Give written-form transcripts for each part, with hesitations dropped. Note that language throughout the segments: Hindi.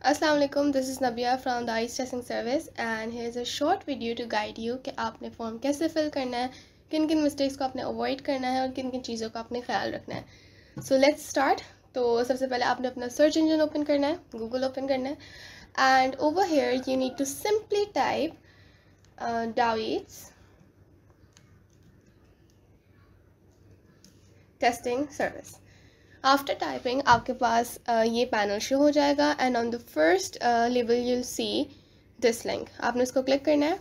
Assalamu alaikum, this is Nabia from the ICE testing service and here's a short video to guide you कि आपने फॉर्म कैसे फिल करना है, किन किन मिस्टेक्स को आपने अवॉइड करना है और किन किन चीज़ों का आपने ख्याल रखना है। So let's start. तो सबसे पहले आपने अपना सर्च इंजन ओपन करना है, गूगल ओपन करना है and over here you need to simply type Dawit's testing service. After typing आपके पास ये पैनल शो हो जाएगा and on the first level you'll see this link. आपने इसको क्लिक करना है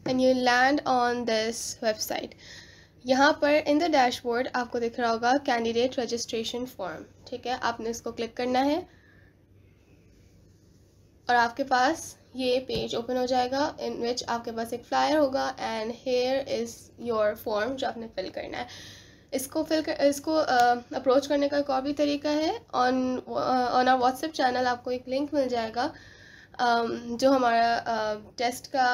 and you land on this website. यहाँ पर इन द डैशबोर्ड आपको दिख रहा होगा कैंडिडेट रजिस्ट्रेशन फॉर्म। ठीक है, आपने इसको क्लिक करना है और आपके पास ये पेज ओपन हो जाएगा इन विच आपके पास एक फ्लायर होगा and here is your form जो आपने फिल करना है। इसको अप्रोच करने का एक और भी तरीका है। ऑन आवर व्हाट्सएप चैनल आपको एक लिंक मिल जाएगा जो हमारा टेस्ट का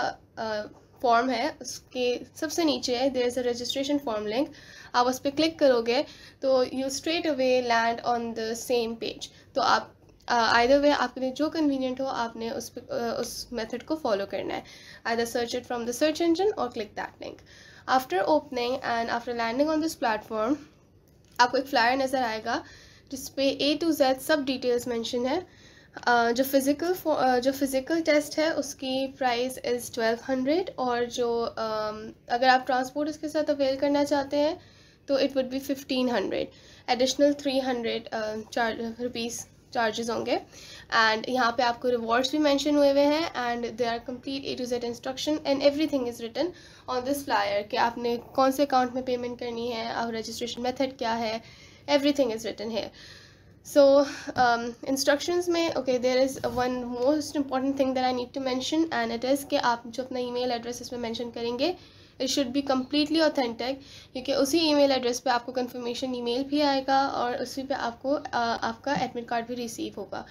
फॉर्म है, उसके सबसे नीचे है there is a registration form link. आप उस पर क्लिक करोगे तो you straight away land on the same page. तो आप आइदर वे आपके लिए जो कन्वीनियंट हो आपने उस मेथड को फॉलो करना है। Either search it from the search engine or click that link. After opening and after landing on this platform आपको एक फ्लायर नज़र आएगा जिसपे A to Z सब डिटेल्स मेंशन है। जो फिज़िकल टेस्ट है उसकी प्राइस इज़ 1200 और जो अगर आप ट्रांसपोर्ट इसके साथ अवेल करना चाहते हैं तो it would be 1500। Additional 300 rupees charges होंगे एंड यहाँ पे आपको रिवॉर्ड्स भी मेंशन हुए हुए हैं and they are complete A to Z instruction and everything is written on this flyer कि आपने कौन से अकाउंट में पेमेंट करनी है और रजिस्ट्रेशन मेथड क्या है, एवरीथिंग इज़ रिटन है। सो इंस्ट्रक्शंस में okay there is one most important thing that I need to mention and it is कि आप जो अपना ईमेल एड्रेस इसमें मेंशन करेंगे it should be completely authentic, क्योंकि उसी ईमेल एड्रेस पे आपको कंफर्मेशन ईमेल भी आएगा और उसी पे आपको आपका एडमिट कार्ड भी रिसीव होगा।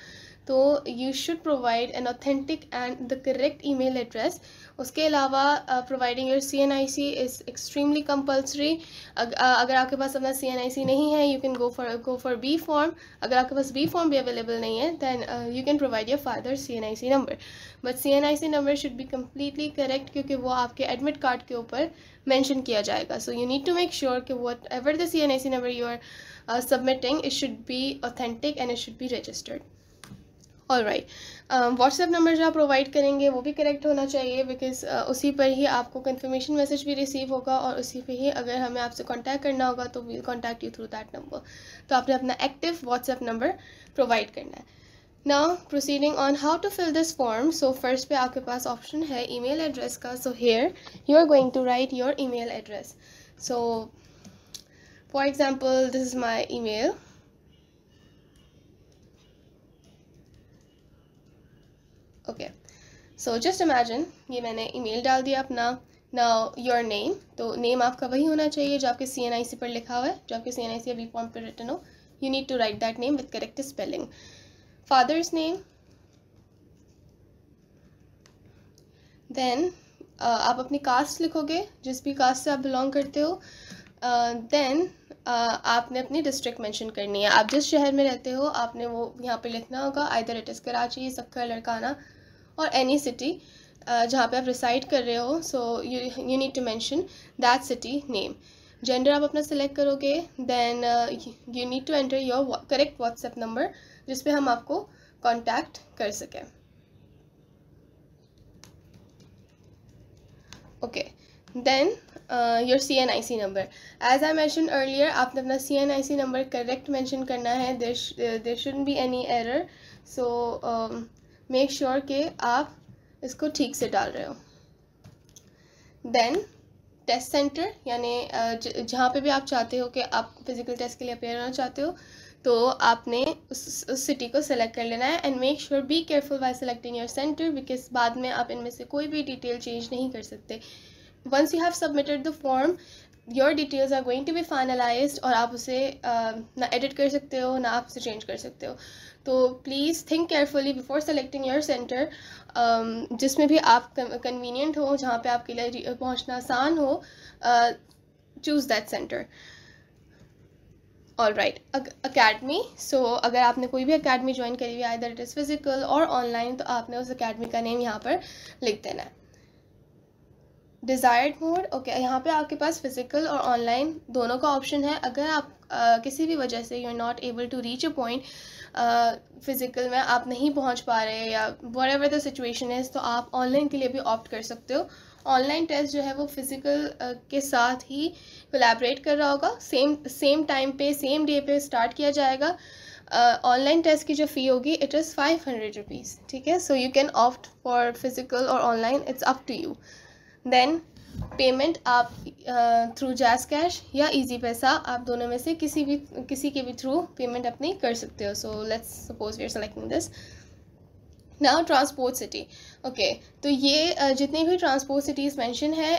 तो you should provide an authentic and the correct email address. उसके अलावा providing your CNIC is extremely compulsory. अगर आपके पास अपना CNIC नहीं है you can go for B form. अगर आपके पास B फॉर्म भी अवेलेबल नहीं है then you can provide your father CNIC number, but CNIC number should be completely correct क्योंकि वो आपके एडमिट कार्ड के ऊपर मेंशन किया जाएगा। So you need to make sure कि वट एवर द CNIC number you are submitting it should be authentic and it should be registered. All right, WhatsApp number जो आप प्रोवाइड करेंगे वो भी करेक्ट होना चाहिए बिकॉज उसी पर ही आपको कंफर्मेशन मैसेज भी रिसीव होगा और उसी पे ही अगर हमें आपसे कांटेक्ट करना होगा तो we'll contact you through that number. तो आपने अपना एक्टिव व्हाट्सएप नंबर प्रोवाइड करना है। Now proceeding on how to fill this form. So first पे आपके पास ऑप्शन है ईमेल एड्रेस का। So here you are going to write your email address. So for example this is my email. Okay, so just imagine ये मैंने ईमेल डाल दिया अपना। नाउ योर नेम, तो नेम आपका वही होना चाहिए जो आपके CNIC पर लिखा हुआ है, जो आपके CNIC या B फॉर्म पर रिटन हो। You need to write that name with correct spelling. Father's name, then आप अपनी कास्ट लिखोगे, जिस भी कास्ट से आप बिलोंग करते हो। देन आपने अपनी डिस्ट्रिक्ट मेंशन करनी है। आप जिस शहर में रहते हो आपने वो यहाँ पे लिखना होगा, आइदर इट इज़ कराची, सक्कर, लड़काना और एनी सिटी जहाँ पे आप रिसाइड कर रहे हो। So you need to mention that city name. Gender आप अपना सेलेक्ट करोगे, then you need to enter your correct WhatsApp number जिस पे हम आपको कांटेक्ट कर सकें। Okay, then your CNIC number. As I mention earlier आपने अपना CNIC नंबर करेक्ट मेंशन करना है। There shouldn't be any error. So make sure कि आप इसको ठीक से डाल रहे हो। देन टेस्ट सेंटर, यानी जहाँ पे भी आप चाहते हो कि आप फिज़िकल टेस्ट के लिए अपेयर होना चाहते हो तो आपने उस सिटी को सेलेक्ट कर लेना है and make sure be careful bye selecting your centre because बाद में आप इनमें से कोई भी डिटेल चेंज नहीं कर सकते। Once you have submitted the form your details are going to be finalised और आप उसे ना एडिट कर सकते हो ना आप उसे चेंज कर सकते हो। तो please think carefully before selecting your centre, जिसमें भी आप कन्वीनियंट हो, जहाँ पे आपके लिए पहुँचना आसान हो, choose that centre. All right, academy. सो अगर आपने कोई भी अकेडमी ज्वाइन करी हुई है, either it is physical or online, तो आपने उस अकेडमी का नेम यहाँ पर लिख देना है। डिज़ायर्ड मोड, ओके, यहाँ पे आपके पास फिजिकल और ऑनलाइन दोनों का ऑप्शन है। अगर आप किसी भी वजह से you are not able to reach a point, physical में आप नहीं पहुँच पा रहे या what ever the situation is, तो आप ऑनलाइन के लिए भी ऑप्ट कर सकते हो। ऑनलाइन टेस्ट जो है वो फिज़िकल के साथ ही कोलैबोरेट कर रहा होगा, सेम टाइम पे सेम डे पे स्टार्ट किया जाएगा। ऑनलाइन टेस्ट की जो फ़ी होगी इट इज़ 500 रुपीज़, ठीक है। So you can opt for physical और online, it's up to you. Then payment आप थ्रू जैज़ कैश या इजी पैसा, आप दोनों में से किसी के भी थ्रू पेमेंट अपनी कर सकते हो। So let's suppose we are selecting this now. Transport city, okay, तो ये जितनी भी ट्रांसपोर्ट सिटीज़ मेंशन है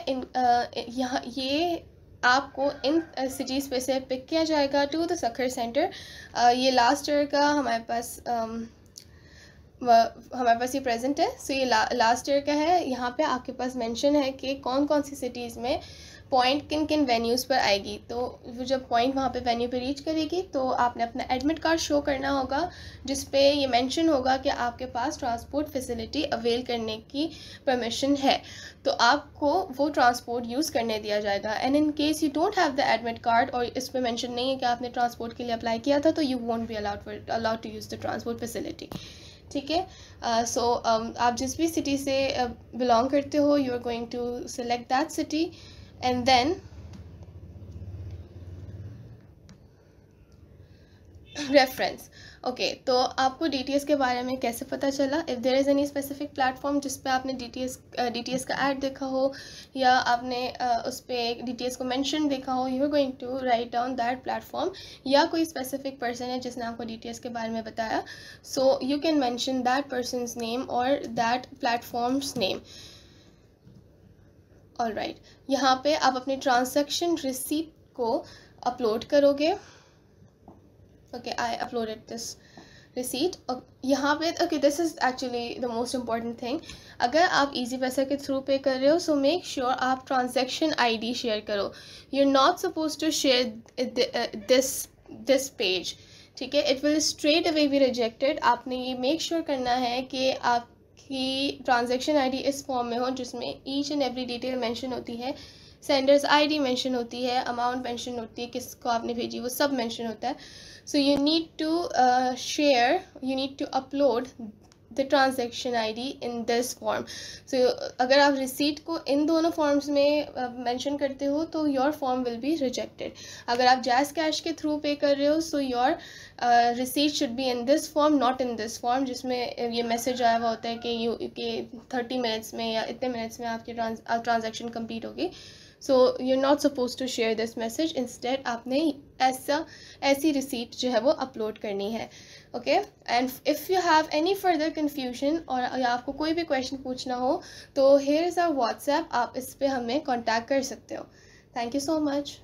यहाँ ये आपको इन सिटीज़ पे से पिक किया जाएगा टू द सखर सेंटर। ये लास्ट ईयर का हमारे पास ये प्रेजेंट है। सो ये लास्ट ईयर का है। यहाँ पे आपके पास मेंशन है कि कौन कौन सी सिटीज़ में पॉइंट किन किन वेन्यूज़ पर आएगी। तो वो जब पॉइंट वहाँ पे वेन्यू पे रीच करेगी तो आपने अपना एडमिट कार्ड शो करना होगा, जिस पे ये मेंशन होगा कि आपके पास ट्रांसपोर्ट फैसिलिटी अवेल करने की परमिशन है, तो आपको वो ट्रांसपोर्ट यूज़ करने दिया जाएगा। And in case you don't have the admit card और इस पर मेंशन नहीं है कि आपने ट्रांसपोर्ट के लिए अप्लाई किया था, तो you won't be allowed to use the transport facility, ठीक है। सो आप जिस भी सिटी से बिलोंग करते हो, you are going to select that city and then reference. Okay, तो आपको DTS के बारे में कैसे पता चला? If there is any specific platform जिस पे आपने DTS का ऐड देखा हो या आपने उस पर DTS को मेंशन देखा हो, you are going to write down that platform, या कोई स्पेसिफिक पर्सन है जिसने आपको DTS के बारे में बताया, so you can mention that persons name और that platforms name. All right, यहाँ पे आप अपनी ट्रांजैक्शन रिसीप्ट को अपलोड करोगे। Okay, I uploaded this receipt. यहाँ पे okay, this is actually the most important thing. अगर आप इजी पैसा के थ्रू पे कर रहे हो, सो मेक श्योर आप ट्रांजैक्शन ID शेयर करो। You are not suppose to share this page, ठीक है, it will straight away be rejected. आपने ये मेक श्योर करना है कि आपकी ट्रांजैक्शन ID इस फॉर्म में हो जिसमें each and every detail mention होती है, सेंडर्स ID मेंशन होती है, अमाउंट मेंशन होती है, किसको आपने भेजी वो सब मेंशन होता है। So you need to you need to upload the transaction ID in this form. So अगर आप रिसीट को इन दोनों फॉर्म्स में मेंशन करते हो तो your form will be rejected. अगर आप जैज़ कैश के थ्रू पे कर रहे हो, so your receipt should be in this form, not in this form, जिसमें ये मैसेज आया हुआ होता है कि 30 मिनट्स में या इतने मिनट्स में आपकी ट्रांजैक्शन कंप्लीट होगी। So you are not suppose to share this message, instead आपने ऐसी रिसीट जो है वो अपलोड करनी है। Okay, and if you have any further confusion और आपको कोई भी क्वेश्चन पूछना हो तो हियर इज़ आवर व्हाट्सएप, आप इस पर हमें कॉन्टैक्ट कर सकते हो। Thank you so much.